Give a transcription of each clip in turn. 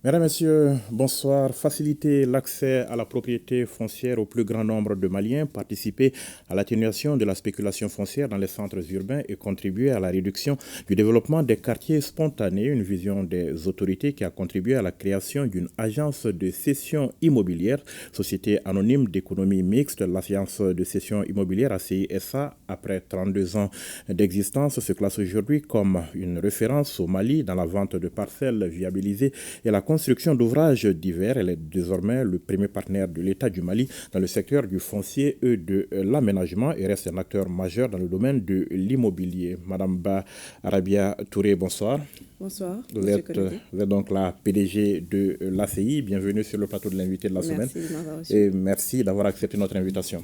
Mesdames, Messieurs, bonsoir. Faciliter l'accès à la propriété foncière au plus grand nombre de Maliens, participer à l'atténuation de la spéculation foncière dans les centres urbains et contribuer à la réduction du développement des quartiers spontanés, une vision des autorités qui a contribué à la création d'une agence de cession immobilière, société anonyme d'économie mixte. L'agence de cession immobilière ACI-SA, après 32 ans d'existence, se classe aujourd'hui comme une référence au Mali dans la vente de parcelles viabilisées et la construction d'ouvrages divers. Elle est désormais le premier partenaire de l'État du Mali dans le secteur du foncier et de l'aménagement et reste un acteur majeur dans le domaine de l'immobilier. Madame Ba Arabia Touré, bonsoir. Bonsoir. Vous êtes donc la PDG de l'ACI. Bienvenue sur le plateau de l'invité de la semaine. Merci de m'avoir reçu. Et merci d'avoir accepté notre invitation.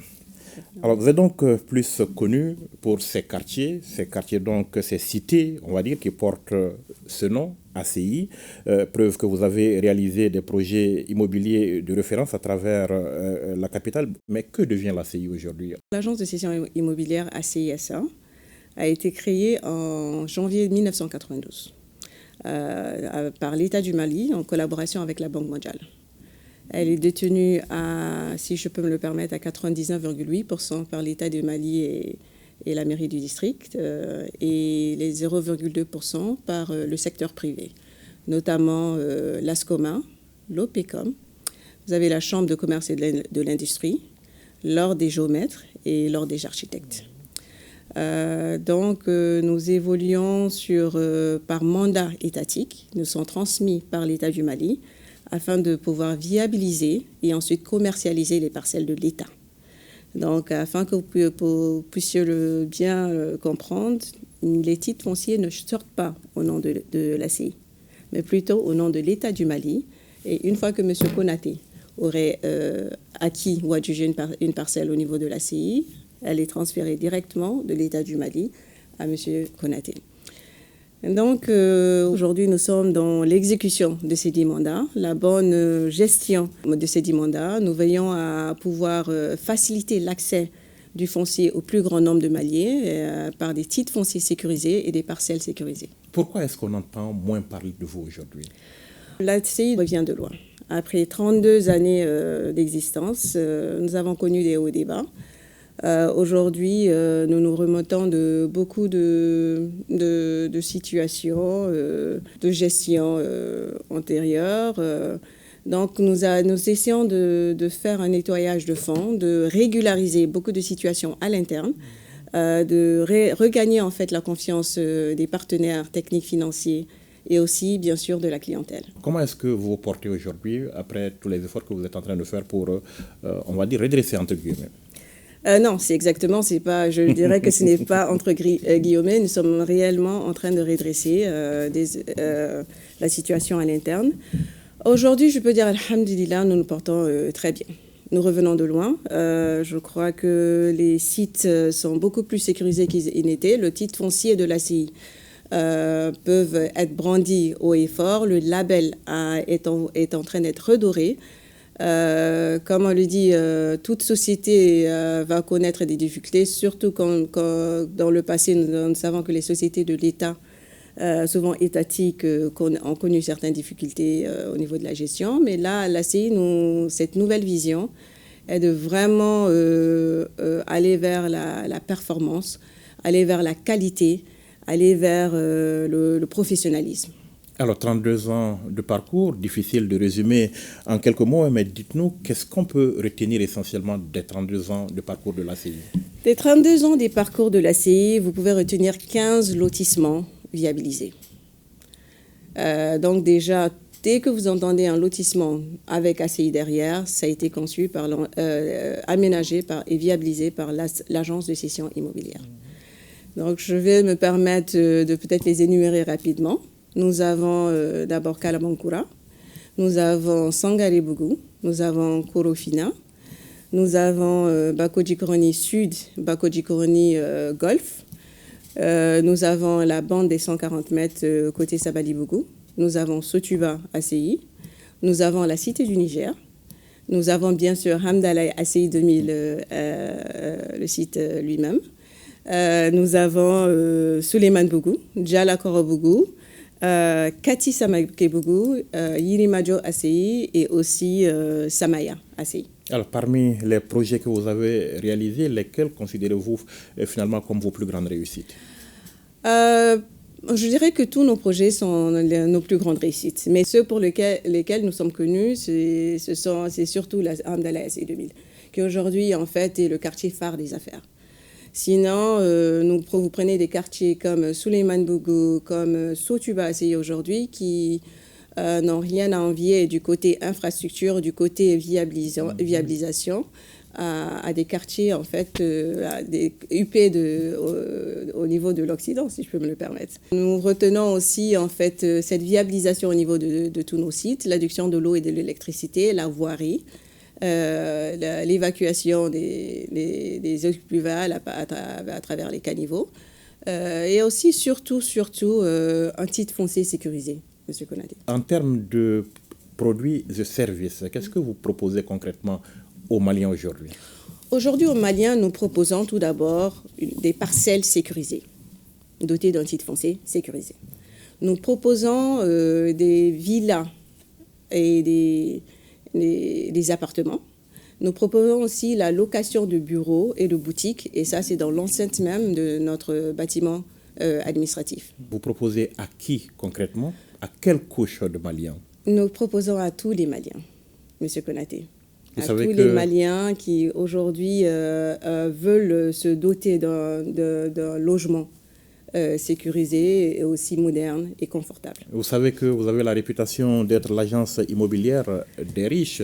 Alors, vous êtes donc plus connu pour ces quartiers donc, ces cités, on va dire, qui portent ce nom, ACI. Preuve que vous avez réalisé des projets immobiliers de référence à travers la capitale. Mais que devient l'ACI aujourd'hui? L'agence de cession immobilière ACI-SA a été créée en janvier 1992 par l'État du Mali en collaboration avec la Banque mondiale. Elle est détenue, si je peux me le permettre, à 99,8% par l'État du Mali et la mairie du district, et les 0,2% par le secteur privé, notamment l'ASCOMA, l'OPECOM. Vous avez la Chambre de commerce et de l'industrie, l'Ordre des géomètres et l'Ordre des architectes. Donc, nous évoluons par mandat étatique. Nous sommes transmis par l'État du Mali afin de pouvoir viabiliser et ensuite commercialiser les parcelles de l'État. Donc, afin que vous puissiez bien comprendre, les titres fonciers ne sortent pas au nom de l'ACI, mais plutôt au nom de l'État du Mali. Et une fois que M. Konaté aurait acquis ou adjugé une parcelle au niveau de l'ACI, elle est transférée directement de l'État du Mali à M. Konaté. Donc, aujourd'hui, nous sommes dans l'exécution de ces 10 mandats, la bonne gestion de ces 10 mandats. Nous veillons à pouvoir faciliter l'accès du foncier au plus grand nombre de Maliens par des titres fonciers sécurisés et des parcelles sécurisées. Pourquoi est-ce qu'on entend moins parler de vous aujourd'hui? L'ACI revient de loin. Après 32 années d'existence, nous avons connu des hauts et des bas. Aujourd'hui, nous nous remontons de beaucoup de situations de gestion antérieure. Donc, nous essayons de faire un nettoyage de fond, de régulariser beaucoup de situations à l'interne, de regagner en fait la confiance des partenaires techniques financiers et aussi, bien sûr, de la clientèle. Comment est-ce que vous vous portez aujourd'hui après tous les efforts que vous êtes en train de faire pour, on va dire, redresser entre guillemets? Non, je dirais que ce n'est pas entre guillemets, nous sommes réellement en train de redresser la situation à l'interne. Aujourd'hui, je peux dire, alhamdulillah, nous nous portons très bien. Nous revenons de loin. Je crois que les sites sont beaucoup plus sécurisés qu'ils n'étaient. Le titre foncier de l'ACI peuvent être brandis haut et fort. Le label est en train d'être redoré. Comme on le dit, toute société va connaître des difficultés, surtout quand dans le passé, nous savons que les sociétés de l'État, souvent étatiques, ont connu certaines difficultés au niveau de la gestion. Mais là, l'ACI, cette nouvelle vision est de vraiment aller vers la performance, aller vers la qualité, aller vers le professionnalisme. Alors, 32 ans de parcours, difficile de résumer en quelques mots, mais dites-nous, qu'est-ce qu'on peut retenir essentiellement des 32 ans de parcours de l'ACI? Des 32 ans des parcours de l'ACI, vous pouvez retenir 15 lotissements viabilisés. Donc déjà, dès que vous entendez un lotissement avec ACI derrière, ça a été conçu, aménagé et viabilisé par l'agence de cession immobilière. Donc, je vais me permettre de peut-être les énumérer rapidement. Nous avons d'abord Kalabankura, nous avons Sangaré-Bougou, nous avons Korofina, nous avons Bakodjikoroni Sud, Bakodjikoroni Golf, nous avons la bande des 140 mètres côté Sabali-Bougou, nous avons Sotuba ACI, nous avons la Cité du Niger, nous avons bien sûr Hamdallah ACI 2000, le site lui-même, nous avons Souleymane Bougou, Djala Korobougou, Kati Samakebugu, Yirimajo ACI et aussi Samaya ACI. Alors, parmi les projets que vous avez réalisés, lesquels considérez-vous finalement comme vos plus grandes réussites? Je dirais que tous nos projets sont nos plus grandes réussites. Mais ceux pour lesquels nous sommes connus, c'est surtout la Hamdallah ACI 2000, qui aujourd'hui, en fait, est le quartier phare des affaires. Sinon, vous prenez des quartiers comme Souleymane Bougou, comme Sotuba ACI aujourd'hui, qui n'ont rien à envier du côté infrastructure, du côté viabilisation, à des quartiers, en fait, à des UP au niveau de l'Occident, si je peux me le permettre. Nous retenons aussi, en fait, cette viabilisation au niveau de tous nos sites, l'adduction de l'eau et de l'électricité, la voirie, l'évacuation des eaux pluviales à travers les caniveaux, et aussi, surtout, un titre foncier sécurisé, M. Konaté. En termes de produits et services, qu'est-ce que vous proposez concrètement aux Maliens aujourd'hui? Aujourd'hui, aux Maliens, nous proposons tout d'abord des parcelles sécurisées, dotées d'un titre foncier sécurisé. Nous proposons des villas et des appartements. Nous proposons aussi la location de bureaux et de boutiques, et ça, c'est dans l'enceinte même de notre bâtiment administratif. Vous proposez à qui concrètement? À quelle couche de Maliens? Nous proposons à tous les Maliens, M. Konaté. À tous les Maliens qui aujourd'hui veulent se doter d'un logement sécurisé et aussi moderne et confortable. Vous savez que vous avez la réputation d'être l'agence immobilière des riches.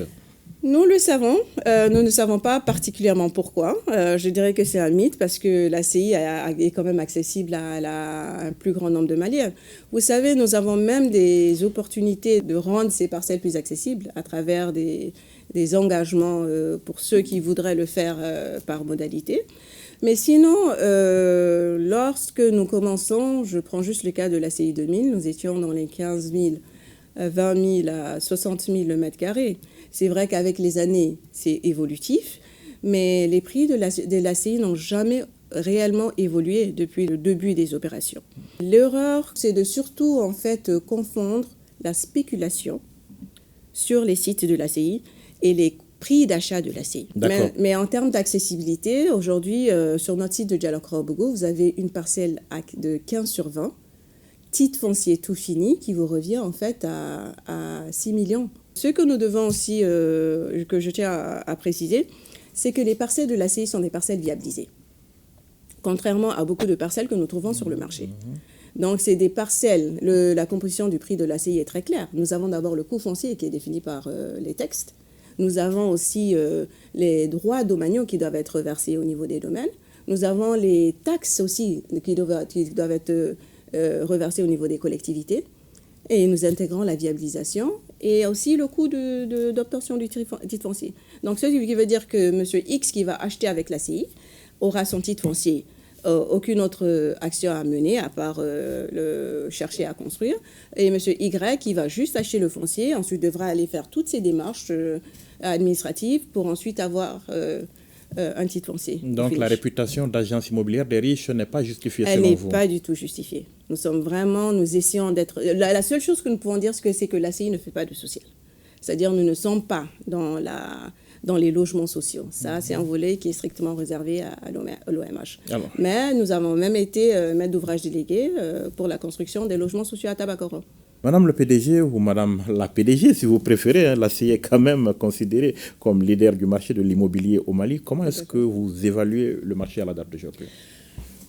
Nous le savons. Nous ne savons pas particulièrement pourquoi. Je dirais que c'est un mythe parce que l'ACI est quand même accessible à un plus grand nombre de Maliens. Vous savez, nous avons même des opportunités de rendre ces parcelles plus accessibles à travers des engagements pour ceux qui voudraient le faire par modalité. Mais sinon, lorsque nous commençons, je prends juste le cas de l'ACI 2000, nous étions dans les 15 000, 20 000 à 60 000 le mètre carré. C'est vrai qu'avec les années, c'est évolutif, mais les prix de l'ACI n'ont jamais réellement évolué depuis le début des opérations. L'erreur, c'est de surtout en fait confondre la spéculation sur les sites de l'ACI et les prix d'achat de l'ACI. Mais en termes d'accessibilité, aujourd'hui, sur notre site de Diallo-Bougou, vous avez une parcelle de 15/20, titre foncier tout fini, qui vous revient en fait à 6 millions. Ce que nous devons aussi, que je tiens à préciser, c'est que les parcelles de l'ACI sont des parcelles viabilisées, contrairement à beaucoup de parcelles que nous trouvons sur le marché. Donc, c'est des parcelles. La composition du prix de l'ACI est très claire. Nous avons d'abord le coût foncier qui est défini par les textes. Nous avons aussi les droits domaniaux qui doivent être versés au niveau des domaines. Nous avons les taxes aussi qui doivent être reversées au niveau des collectivités. Et nous intégrons la viabilisation et aussi le coût d'obtention du titre foncier. Donc, ce qui veut dire que M. X qui va acheter avec l'ACI aura son titre foncier. Aucune autre action à mener à part le chercher à construire. Et M. Y qui va juste acheter le foncier, ensuite devra aller faire toutes ces démarches administratives pour ensuite avoir un titre foncier. Donc la réputation d'agence immobilière des riches n'est pas justifiée selon vous? Elle n'est pas du tout justifiée. Nous essayons d'être... La seule chose que nous pouvons dire, c'est que l'ACI ne fait pas de social. C'est-à-dire nous ne sommes pas dans les logements sociaux. Ça, c'est un volet qui est strictement réservé à l'OMH. Mais nous avons même été maître d'ouvrage délégué pour la construction des logements sociaux à Tabakoro. Madame le PDG ou Madame la PDG, si vous préférez, l'ACI est quand même considérée comme leader du marché de l'immobilier au Mali. Comment est-ce que vous évaluez le marché à la date d'aujourd'hui?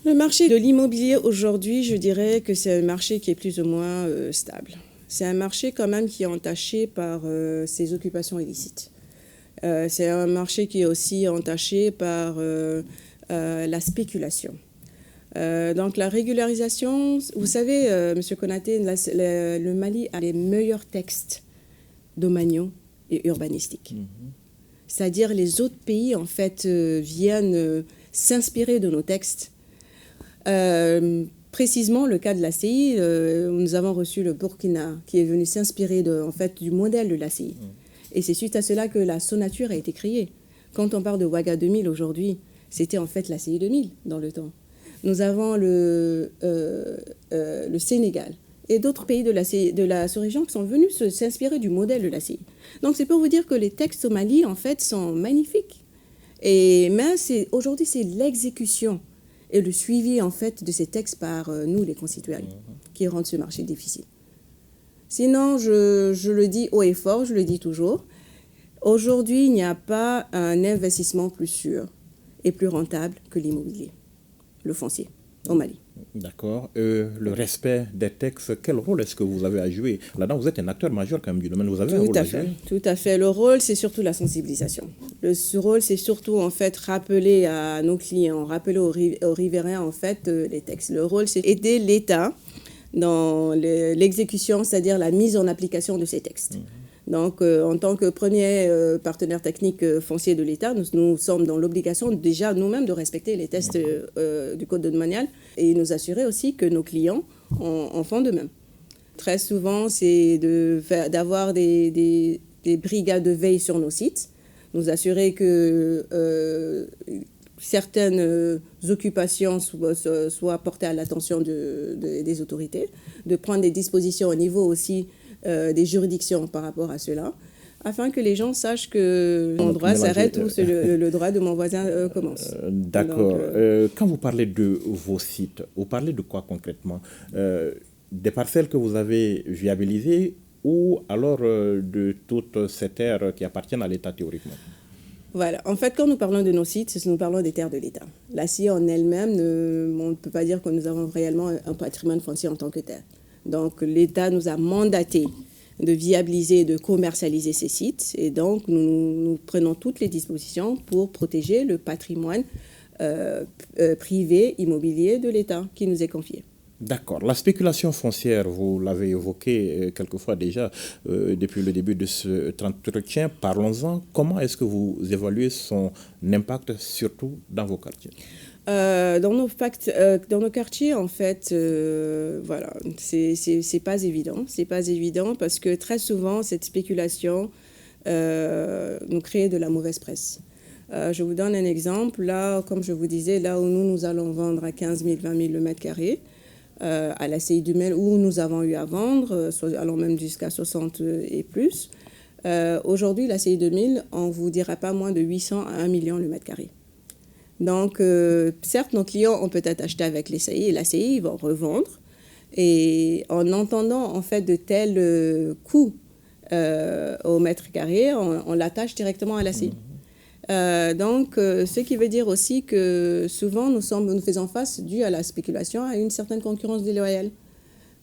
Le marché de l'immobilier aujourd'hui, je dirais que c'est un marché qui est plus ou moins stable. C'est un marché quand même qui est entaché par ses occupations illicites. C'est un marché qui est aussi entaché par la spéculation. Donc la régularisation, vous savez, M. Konaté, le Mali a les meilleurs textes domaniaux et urbanistiques. C'est-à-dire les autres pays, en fait, viennent s'inspirer de nos textes. Précisément, le cas de l'ACI, nous avons reçu le Burkina, qui est venu s'inspirer du modèle de l'ACI. Et c'est suite à cela que la Sonature a été créée. Quand on parle de Ouaga 2000 aujourd'hui, c'était en fait l'ACI 2000 dans le temps. Nous avons le Sénégal et d'autres pays de la sous-région qui sont venus s'inspirer du modèle de la CI. Donc c'est pour vous dire que les textes au Mali, en fait, sont magnifiques. Mais aujourd'hui, c'est l'exécution et le suivi, en fait, de ces textes par nous, les concitoyens, qui rendent ce marché difficile. Sinon, je le dis haut et fort, je le dis toujours, aujourd'hui, il n'y a pas un investissement plus sûr et plus rentable que l'immobilier, le foncier, au Mali. D'accord. Le respect des textes, quel rôle est-ce que vous avez à jouer? Là-dedans, vous êtes un acteur majeur quand même du domaine, vous avez un rôle à jouer. Tout à fait. Le rôle, c'est surtout la sensibilisation. Ce rôle, c'est surtout, en fait, rappeler à nos clients, rappeler aux riverains, en fait, les textes. Le rôle, c'est aider l'État dans l'exécution, c'est-à-dire la mise en application de ces textes. Donc, en tant que premier partenaire technique foncier de l'État, nous sommes dans l'obligation déjà nous-mêmes de respecter les textes du Code domanial et nous assurer aussi que nos clients en font de même. Très souvent, c'est d'avoir des brigades de veille sur nos sites, nous assurer que certaines occupations soient portées à l'attention des autorités, de prendre des dispositions au niveau aussi des juridictions par rapport à cela, afin que les gens sachent que mon droit s'arrête ou le droit de mon voisin commence. D'accord. Quand vous parlez de vos sites, vous parlez de quoi concrètement? Des parcelles que vous avez viabilisées ou alors de toutes ces terres qui appartiennent à l'État théoriquement? Voilà. En fait, quand nous parlons de nos sites, nous parlons des terres de l'État. La CIE en elle-même, on ne peut pas dire que nous avons réellement un patrimoine foncier en tant que tel. Donc, l'État nous a mandaté de viabiliser et de commercialiser ces sites. Et donc, nous prenons toutes les dispositions pour protéger le patrimoine privé immobilier de l'État qui nous est confié. D'accord. La spéculation foncière, vous l'avez évoqué quelquefois déjà depuis le début de ce entretien. Parlons-en. Comment est-ce que vous évaluez son impact, surtout dans vos quartiers? Dans nos quartiers, en fait, voilà, c'est pas évident. C'est pas évident parce que très souvent, cette spéculation nous crée de la mauvaise presse. Je vous donne un exemple. Là, comme je vous disais, là où nous allons vendre à 15 000, 20 000 le mètre carré, à la CI du Mel, où nous avons eu à vendre, allant même jusqu'à 60 et plus. Aujourd'hui, la CI 2000, on ne vous dira pas moins de 800 à 1 million le mètre carré. Donc, certes, nos clients ont peut-être acheté avec les CI et la CI, ils vont revendre. Et en entendant, en fait, de tels coûts au mètre carré, on l'attache directement à la CI. Donc, ce qui veut dire aussi que souvent, nous faisons face, dû à la spéculation, à une certaine concurrence déloyale.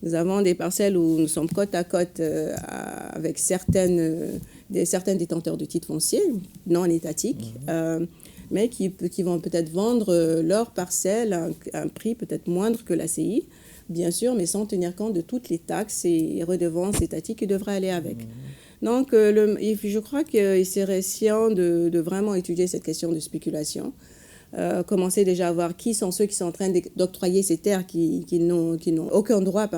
Nous avons des parcelles où nous sommes côte à côte avec certains détenteurs de titres fonciers non étatiques, mais qui vont peut-être vendre leurs parcelles à un prix peut-être moindre que la CI, bien sûr, mais sans tenir compte de toutes les taxes et redevances étatiques qui devraient aller avec. Donc, je crois qu'il serait sciant de vraiment étudier cette question de spéculation. Commencer déjà à voir qui sont ceux qui sont en train d'octroyer ces terres qui n'ont aucun droit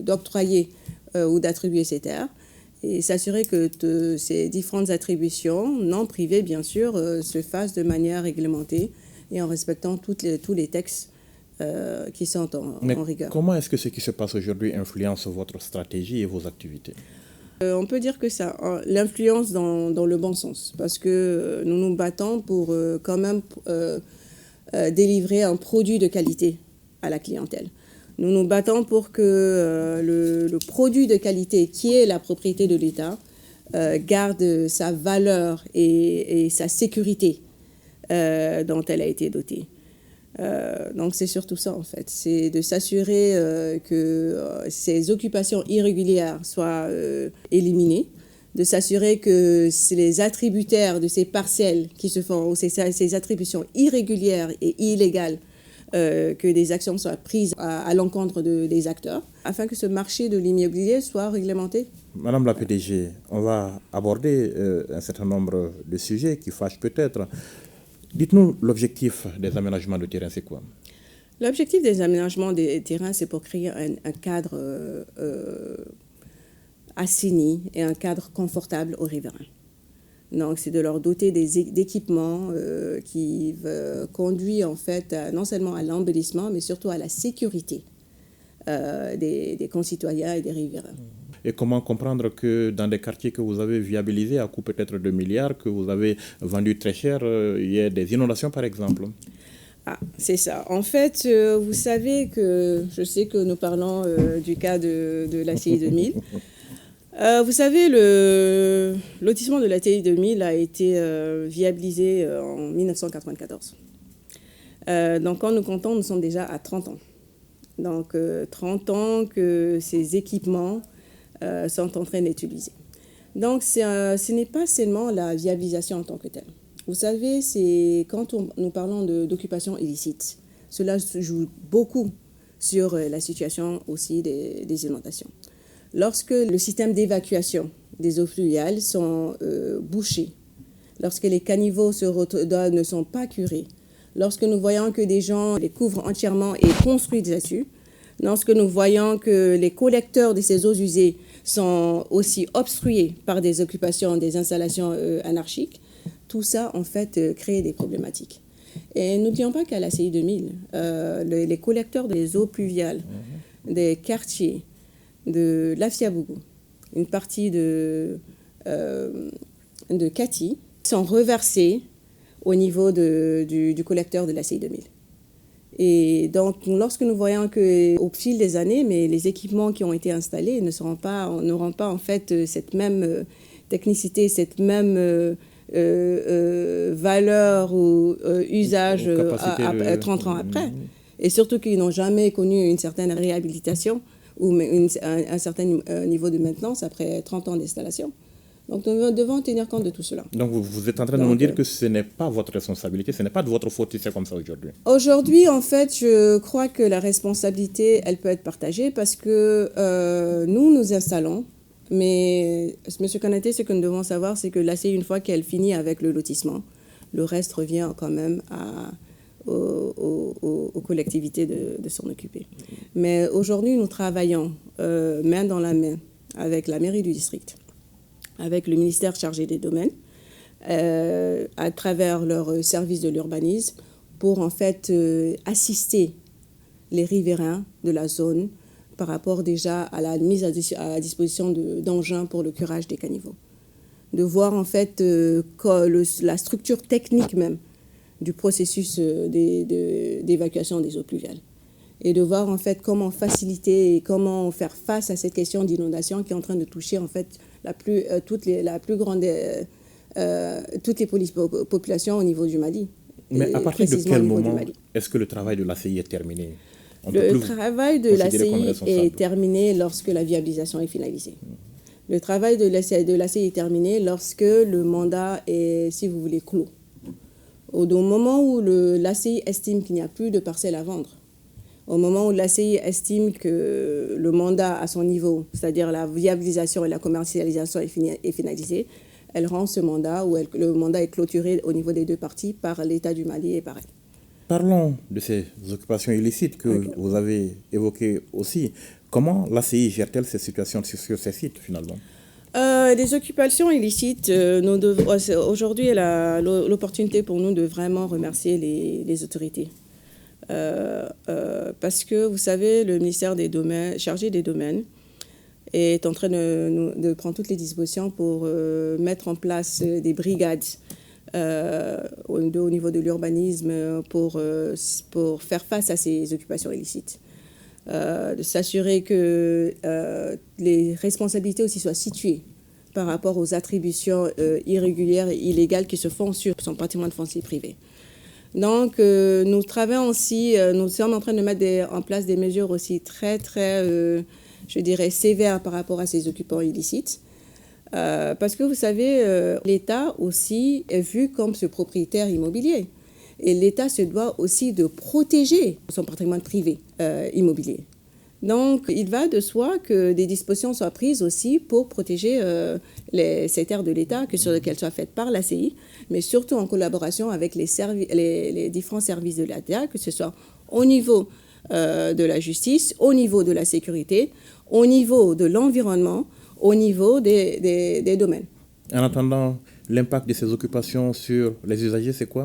d'octroyer ou d'attribuer ces terres. Et s'assurer que ces différentes attributions, non privées bien sûr, se fassent de manière réglementée et en respectant tous les textes qui sont en rigueur. Comment est-ce que ce qui se passe aujourd'hui influence votre stratégie et vos activités? On peut dire que ça l'influence dans le bon sens, parce que nous nous battons pour quand même délivrer un produit de qualité à la clientèle. Nous nous battons pour que le produit de qualité, qui est la propriété de l'État, garde sa valeur et sa sécurité dont elle a été dotée. Donc c'est surtout ça en fait, c'est de s'assurer que ces occupations irrégulières soient éliminées, de s'assurer que les attributaires de ces parcelles qui se font, ou ces attributions irrégulières et illégales, que des actions soient prises à l'encontre des acteurs, afin que ce marché de l'immobilier soit réglementé. Madame la PDG, on va aborder un certain nombre de sujets qui fâchent peut-être. Dites-nous, l'objectif des aménagements de terrain, c'est quoi? L'objectif des aménagements des terrains, c'est pour créer un cadre assaini et un cadre confortable aux riverains. Donc, c'est de leur doter d'équipements qui conduisent en fait non seulement à l'embellissement, mais surtout à la sécurité des concitoyens et des riverains. Et comment comprendre que dans des quartiers que vous avez viabilisés à coût peut-être de milliards, que vous avez vendus très cher, il y a des inondations par exemple? Ah, c'est ça. En fait, vous savez que, je sais que nous parlons du cas de l'ACI 2000. Vous savez, le lotissement de l'ACI 2000 a été viabilisé en 1994. Donc, quand nous comptons, nous sommes déjà à 30 ans. Donc, 30 ans que ces équipements sont en train d'être utilisés. Donc, ce n'est pas seulement la viabilisation en tant que telle. Vous savez, c'est quand nous parlons d'occupation illicite, cela joue beaucoup sur la situation aussi des inondations. Lorsque le système d'évacuation des eaux pluviales sont bouchés, lorsque les caniveaux ne sont pas curés, lorsque nous voyons que des gens les couvrent entièrement et construisent dessus, lorsque nous voyons que les collecteurs de ces eaux usées sont aussi obstrués par des occupations, des installations anarchiques, tout ça, en fait, crée des problématiques. Et n'oublions pas qu'à l'ACI 2000, les collecteurs des eaux pluviales des quartiers de Lafiabougou, une partie de Kati, sont reversés au niveau du collecteur de l'ACI 2000. Et donc, lorsque nous voyons qu'au fil des années, mais les équipements qui ont été installés n'auront pas en fait cette même technicité, cette même valeur ou usage 30 ans après, et surtout qu'ils n'ont jamais connu une certaine réhabilitation ou un certain niveau de maintenance après 30 ans d'installation. Donc, nous devons tenir compte de tout cela. Donc, vous êtes en train de nous dire que ce n'est pas votre responsabilité, ce n'est pas de votre faute si c'est comme ça aujourd'hui? Aujourd'hui, en fait, je crois que la responsabilité, elle peut être partagée parce que nous installons. Mais, M. Konaté, ce que nous devons savoir, c'est que l'ACI, une fois qu'elle finit avec le lotissement, le reste revient quand même aux collectivités de s'en occuper. Mais aujourd'hui, nous travaillons main dans la main avec la mairie du district, avec le ministère chargé des domaines, à travers leur service de l'urbanisme, pour en fait assister les riverains de la zone par rapport déjà à la mise à disposition d'engins pour le curage des caniveaux. De voir en fait la structure technique même du processus d'évacuation des eaux pluviales. Et de voir en fait comment faciliter et comment faire face à cette question d'inondation qui est en train de toucher en fait toutes les populations au niveau du Mali. Mais à partir de quel moment est-ce que le travail de l'ACI est terminé? Le travail de l'ACI est terminé lorsque la viabilisation est finalisée. Le travail de l'ACI est terminé lorsque le mandat est, si vous voulez, clos. Au moment où l'ACI estime qu'il n'y a plus de parcelles à vendre, au moment où l'ACI estime que le mandat à son niveau, c'est-à-dire la viabilisation et la commercialisation est finalisée, elle rend ce mandat, ou le mandat est clôturé au niveau des deux parties par l'État du Mali et par elle. Parlons de ces occupations illicites que vous avez évoquées aussi. Comment l'ACI gère-t-elle ces situations sur ces sites finalement? Les occupations illicites, aujourd'hui est l'opportunité pour nous de vraiment remercier les autorités. Parce que, vous savez, le ministère des Domaines, chargé des domaines, est en train de prendre toutes les dispositions pour mettre en place des brigades au niveau de l'urbanisme pour faire face à ces occupations illicites. De s'assurer que les responsabilités aussi soient situées par rapport aux attributions irrégulières et illégales qui se font sur son patrimoine foncier privé. Donc, nous travaillons aussi, nous sommes en train de mettre en place des mesures aussi très, très, je dirais, sévères par rapport à ces occupants illicites. Parce que vous savez, l'État aussi est vu comme ce propriétaire immobilier. Et l'État se doit aussi de protéger son patrimoine privé immobilier. Donc, il va de soi que des dispositions soient prises aussi pour protéger ces terres de l'État, qu'elles soient faites par l'ACI, mais surtout en collaboration avec les différents services de l'État, que ce soit au niveau de la justice, au niveau de la sécurité, au niveau de l'environnement, au niveau des domaines. En attendant, l'impact de ces occupations sur les usagers, c'est quoi?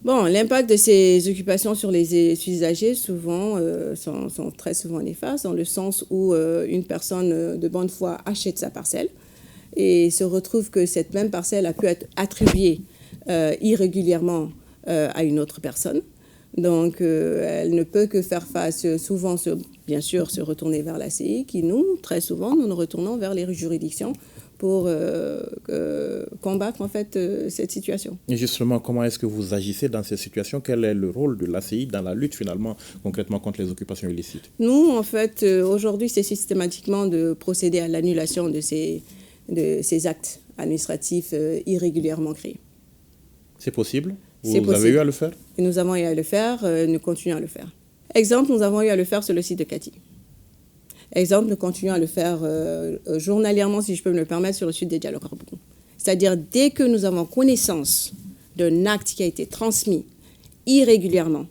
Bon, l'impact de ces occupations sur les usagers souvent sont très souvent néfastes, dans le sens où une personne de bonne foi achète sa parcelle et se retrouve que cette même parcelle a pu être attribuée irrégulièrement à une autre personne. Donc, elle ne peut que faire face, souvent, bien sûr, se retourner vers la CI, qui nous, très souvent, nous nous retournons vers les juridictions pour combattre, en fait, cette situation. Et justement, comment est-ce que vous agissez dans ces situations? Quel est le rôle de l'ACI dans la lutte, finalement, concrètement, contre les occupations illicites? Nous, en fait, aujourd'hui, c'est systématiquement de procéder à l'annulation de ces actes administratifs irrégulièrement créés. C'est possible? Vous avez eu à le faire? Et nous avons eu à le faire, nous continuons à le faire. Exemple, nous avons eu à le faire sur le site de Cathy. Exemple, nous continuons à le faire journalièrement, si je peux me le permettre, sur le site des Diallo-Carbon. C'est-à-dire, dès que nous avons connaissance d'un acte qui a été transmis irrégulièrement,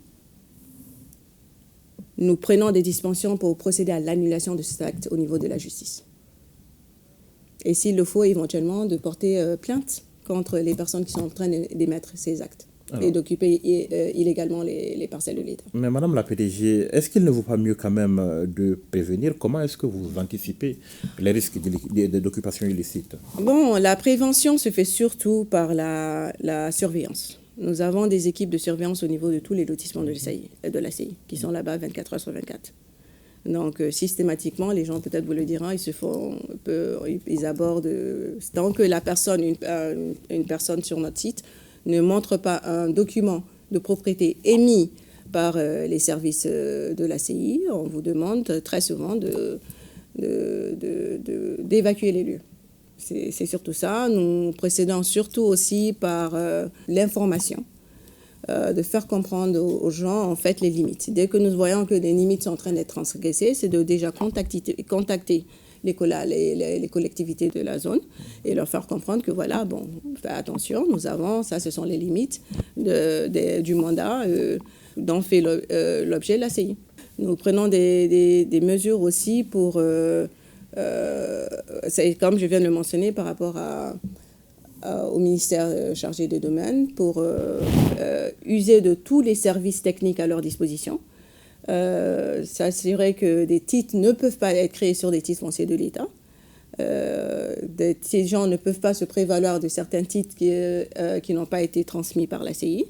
nous prenons des dispensations pour procéder à l'annulation de cet acte au niveau de la justice. Et s'il le faut, éventuellement, de porter plainte contre les personnes qui sont en train d'émettre ces actes. Et d'occuper illégalement les parcelles de l'État. Mais Madame la PDG, est-ce qu'il ne vaut pas mieux quand même de prévenir? Comment est-ce que vous anticipez les risques d'occupation illicite? Bon, la prévention se fait surtout par la surveillance. Nous avons des équipes de surveillance au niveau de tous les lotissements de l'ACI, qui sont là-bas 24 heures sur 24. Donc, systématiquement, les gens, peut-être vous le diront, ils abordent, tant que la personne, une personne sur notre site, ne montre pas un document de propriété émis par les services de l'ACI, on vous demande très souvent d'évacuer les lieux. C'est surtout ça. Nous procédons surtout aussi par l'information, de faire comprendre aux gens en fait les limites. Dès que nous voyons que les limites sont en train d'être transgressées, c'est de déjà contacter les collectivités de la zone et leur faire comprendre que voilà, bon, faites attention, nous avons, ça ce sont les limites du mandat dont fait l'objet de l'ACI. Nous prenons des mesures aussi pour, comme je viens de le mentionner par rapport au ministère chargé des domaines, pour user de tous les services techniques à leur disposition. S'assurer que des titres ne peuvent pas être créés sur des titres fonciers de l'État. Ces gens ne peuvent pas se prévaloir de certains titres qui n'ont pas été transmis par la CI.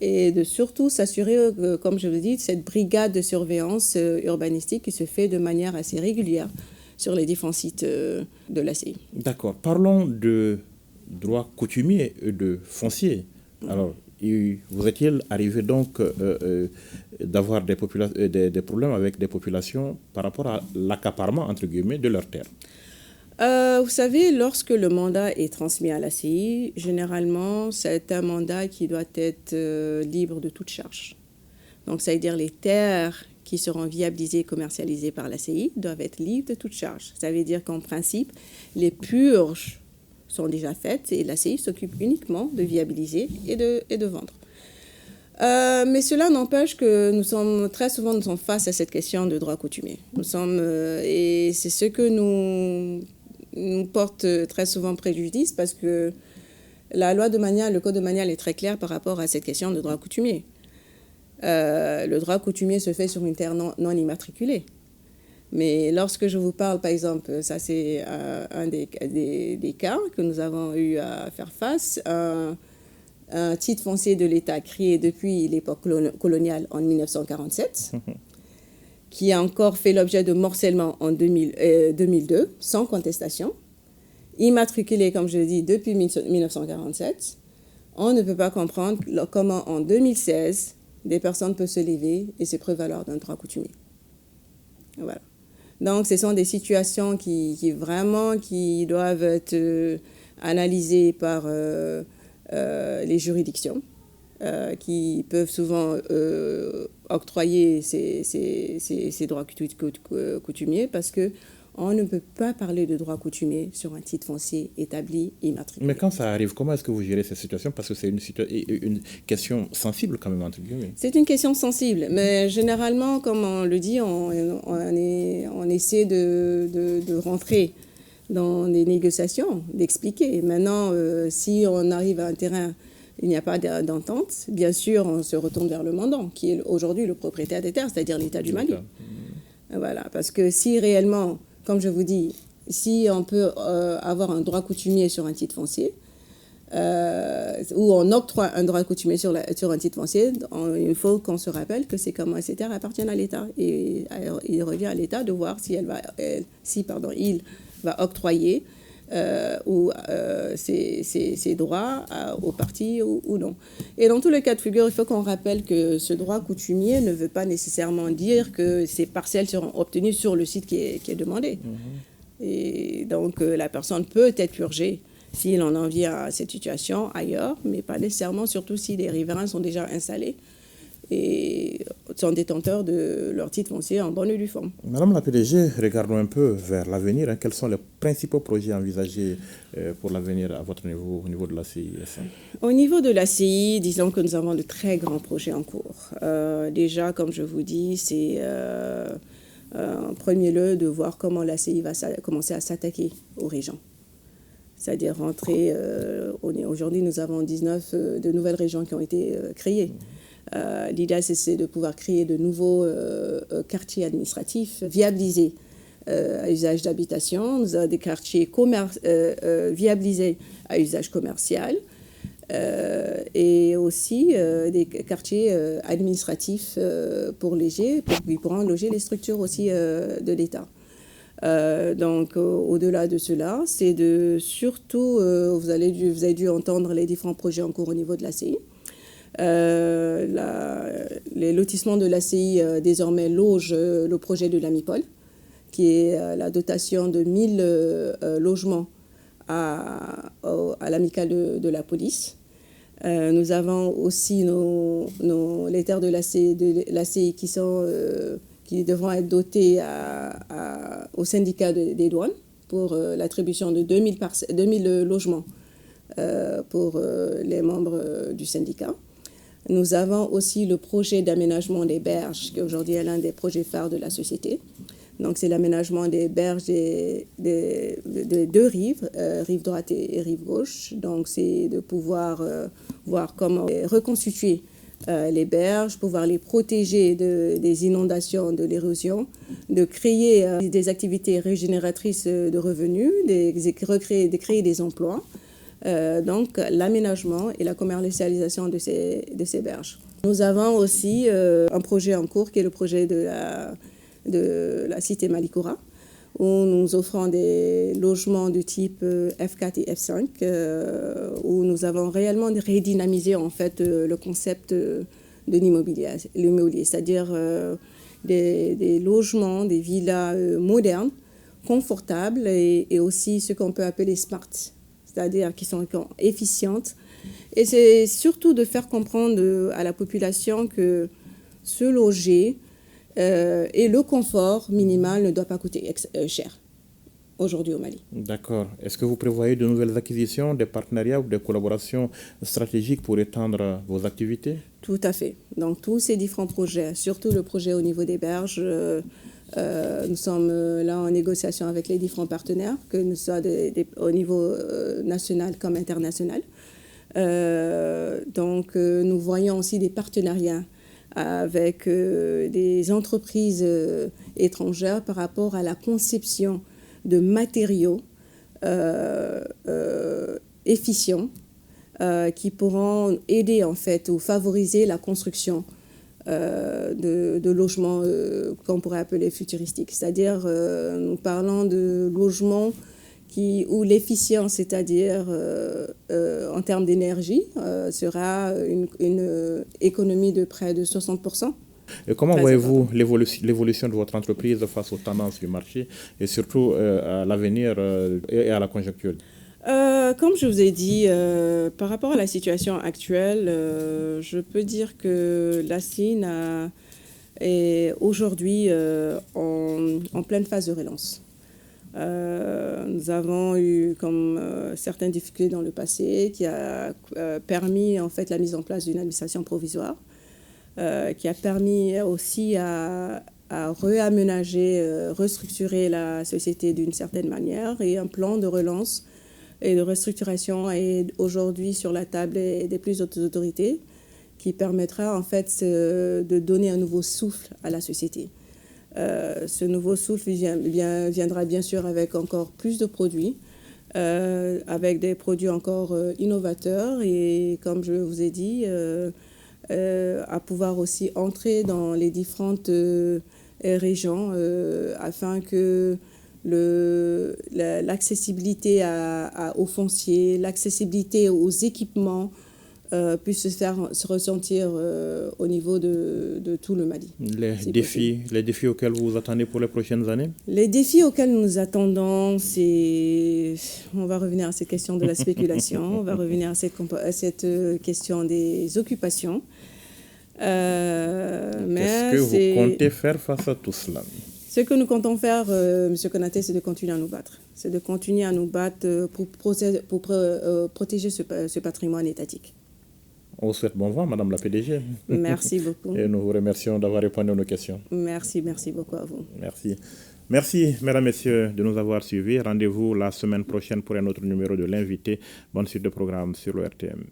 Et de surtout s'assurer, comme je vous dis, cette brigade de surveillance urbanistique qui se fait de manière assez régulière sur les différents sites de la CI. D'accord. Parlons de droit coutumier et de foncier. Alors, vous est-il arrivé donc d'avoir des problèmes avec des populations par rapport à l'accaparement, entre guillemets, de leurs terres? Vous savez, lorsque le mandat est transmis à l'ACI, généralement, c'est un mandat qui doit être libre de toute charge. Donc, ça veut dire les terres qui seront viabilisées et commercialisées par l'ACI doivent être libres de toute charge. Ça veut dire qu'en principe, les purges sont déjà faites et l'ACI s'occupe uniquement de viabiliser et de vendre. Mais cela n'empêche que nous sommes face à cette question de droit coutumier. Et c'est ce que nous porte très souvent préjudice parce que le code domanial est très clair par rapport à cette question de droit coutumier. Le droit coutumier se fait sur une terre non immatriculée. Mais lorsque je vous parle, par exemple, ça c'est un des cas que nous avons eu à faire face, un titre foncier de l'État créé depuis l'époque coloniale en 1947, qui a encore fait l'objet de morcellement en 2002, sans contestation, immatriculé, comme je l'ai dit, depuis 1947. On ne peut pas comprendre comment en 2016, des personnes peuvent se lever et se prévaloir d'un droit coutumier. Voilà. Donc, ce sont des situations qui doivent être analysées par les juridictions, qui peuvent souvent octroyer ces droits coutumiers parce qu'on ne peut pas parler de droits coutumiers sur un titre foncier établi immatriculé. Mais quand ça arrive, comment est-ce que vous gérez cette situation? Parce que c'est une question sensible quand même, entre guillemets. C'est une question sensible, mais généralement, comme on le dit, on essaie de rentrer dans des négociations, d'expliquer. Maintenant, si on arrive à un terrain il n'y a pas d'entente, bien sûr, on se retourne vers le mandant, qui est aujourd'hui le propriétaire des terres, c'est-à-dire l'État du Mali. Voilà, parce que si réellement, comme je vous dis, si on peut avoir un droit coutumier sur un titre foncier, où on octroie un droit coutumier sur un titre foncier, il faut qu'on se rappelle que ces terres appartiennent à l'État. Et il revient à l'État de voir si il va octroyer ces droits aux parties ou non. Et dans tous les cas de figure, il faut qu'on rappelle que ce droit coutumier ne veut pas nécessairement dire que ces parcelles seront obtenues sur le site qui est demandé. Et donc, la personne peut être purgée s'il en en vient à cette situation ailleurs, mais pas nécessairement, surtout si les riverains sont déjà installés et sont détenteurs de leur titre foncier en bonne et due forme. Madame la PDG, regardons un peu vers l'avenir. Quels sont les principaux projets envisagés pour l'avenir à votre niveau, au niveau de la CISA? Au niveau de la CI, disons que nous avons de très grands projets en cours. Déjà, comme je vous dis, c'est en premier lieu de voir comment la CI va commencer à s'attaquer aux régions. C'est-à-dire rentrer, aujourd'hui nous avons 19 de nouvelles régions qui ont été créées. L'idée c'est de pouvoir créer de nouveaux quartiers administratifs viabilisés à usage d'habitation. Nous avons des quartiers viabilisés à usage commercial et aussi des quartiers administratifs pour qui pourront loger les structures aussi de l'État. Donc, au-delà de cela, c'est surtout, vous avez dû entendre les différents projets en cours au niveau de l'ACI. Les lotissements de l'ACI désormais logent le projet de l'AMIPOL, qui est la dotation de 1000 logements à l'amicale de la police. Nous avons aussi les terres de l'ACI qui devront être dotés au syndicat des douanes pour l'attribution de 2000 logements pour les membres du syndicat. Nous avons aussi le projet d'aménagement des berges, qui aujourd'hui est l'un des projets phares de la société. Donc, c'est l'aménagement des berges des deux rives, rive droite et rive gauche. Donc, c'est de pouvoir voir comment reconstituer les berges, pouvoir les protéger des inondations, de l'érosion, de créer des activités régénératrices de revenus, de créer des emplois. Donc, l'aménagement et la commercialisation de ces berges. Nous avons aussi un projet en cours qui est le projet de la cité Malikoura, où nous offrons des logements du type F4 et F5, où nous avons réellement redynamisé en fait le concept de l'immobilier, c'est-à-dire des logements, des villas modernes, confortables et aussi ce qu'on peut appeler smart, c'est-à-dire qui sont efficientes. Et c'est surtout de faire comprendre à la population que se loger et le confort minimal ne doit pas coûter cher aujourd'hui au Mali. D'accord. Est-ce que vous prévoyez de nouvelles acquisitions, des partenariats ou des collaborations stratégiques pour étendre vos activités? Tout à fait. Donc tous ces différents projets, surtout le projet au niveau des berges, nous sommes là en négociation avec les différents partenaires, que nous soient au niveau national comme international. Donc nous voyons aussi des partenariats avec des entreprises étrangères par rapport à la conception de matériaux efficients qui pourront aider en fait ou favoriser la construction de logements qu'on pourrait appeler futuristiques. C'est-à-dire, nous parlons de logements où l'efficience, c'est-à-dire en termes d'énergie, sera une économie de près de 60%. Et comment voyez-vous l'évolution de votre entreprise face aux tendances du marché et surtout à l'avenir et à la conjoncture? Comme je vous ai dit, par rapport à la situation actuelle, je peux dire que la Chine est aujourd'hui en pleine phase de relance. Nous avons eu comme certaines difficultés dans le passé qui a permis en fait la mise en place d'une administration provisoire, qui a permis aussi à réaménager, restructurer la société d'une certaine manière et un plan de relance et de restructuration est aujourd'hui sur la table des plus hautes autorités, qui permettra en fait de donner un nouveau souffle à la société. Ce nouveau souffle viendra bien sûr avec encore plus de produits, avec des produits encore innovateurs et, comme je vous ai dit, à pouvoir aussi entrer dans les différentes régions afin que l'accessibilité au foncier, l'accessibilité aux équipements puisse se ressentir au niveau de tout le Mali. Les défis auxquels vous vous attendez pour les prochaines années? Les défis auxquels nous nous attendons, c'est... On va revenir à cette question de la spéculation, on va revenir à cette question des occupations. Qu'est-ce que vous comptez faire face à tout cela? Ce que nous comptons faire, M. Konaté, c'est de continuer à nous battre. C'est de continuer à nous battre pour protéger ce patrimoine étatique. On vous souhaite bon vent, Madame la PDG. Merci beaucoup. Et nous vous remercions d'avoir répondu à nos questions. Merci beaucoup à vous. Merci, mesdames, messieurs, de nous avoir suivis. Rendez-vous la semaine prochaine pour un autre numéro de l'invité. Bonne suite de programme sur le RTM.